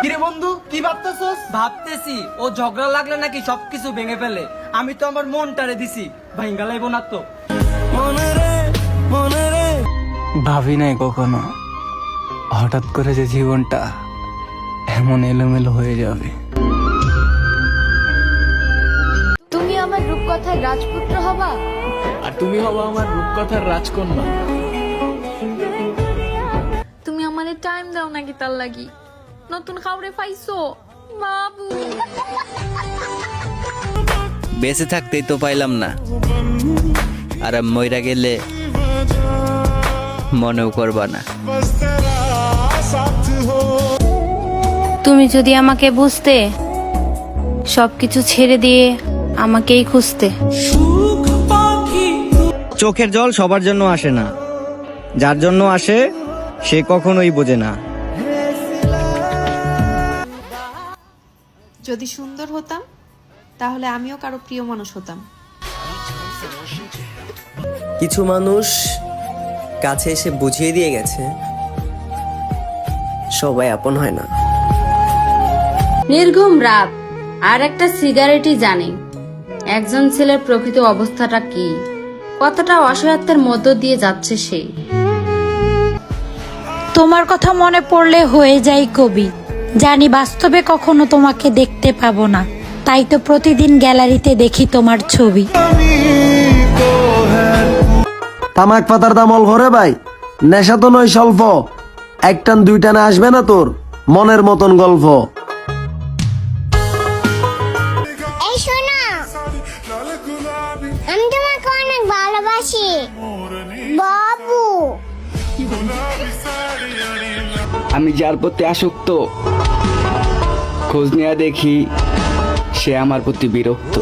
কিরে বন্ধু, কি ভাবতেছস? ভাবতেছি ও ঝগড়া লাগলে নাকি সবকিছু ভেঙে ফেলে। আমি তো আমার মনটারে দিছি, ভাইঙ্গা লাইব না তো। ভাবি নাই কখনো হঠাৎ করে যে জীবনটা এমন এলোমেলো হয়ে যাবে। তুমি আমার রূপকথার রাজপুত্র হবা, আর তুমি হবা আমার রূপকথার রাজকন্যা। তুমি আমারে টাইম দাও নাকি তার লাগি? নতুন খাউরে পাইছো বাবু? বেঁচে থাকতেই তো পাইলাম না, আর মইরা গেলে মনেও করবা না। তুমি যদি আমাকে বুঝতে, সবকিছু ছেড়ে দিয়ে আমাকেই খুঁজতে। চোখের জল সবার জন্য আসে না, যার জন্য আসে সে কখনোই বোঝে না। যদি সুন্দর হতাম তাহলে আমিও কারো প্রিয় মানুষ হতাম। কিছু মানুষ কাছে এসে বুঝিয়ে দিয়ে গেছে সবাই আপন হয় না। নির্ঘুম রাত আর একটা সিগারেটই জানে একজন ছেলের প্রকৃত অবস্থাটা কি, কতটা অসহায়ত্বের মধ্য দিয়ে যাচ্ছে সে। তোমার কথা মনে পড়লে হয়ে যাই কবি, জানি বাস্তবে কখনো তোমাকে দেখতে পাবো না, তাই তো প্রতিদিন গ্যালারিতে দেখি তোমার ছবি। তামাক পাতার দাম অল্প রে ভাই, নেশা তো নয় স্বল্প, এক টান দুই টানে আসবে না তোর মনের মতন গল্প। এই শোনো, আমি তোমাকে অনেক ভালোবাসি বাবু। আমি যার প্রতি আসক্ত, খোঁজ নেয়া দেখি সে আমার প্রতি বিরক্ত।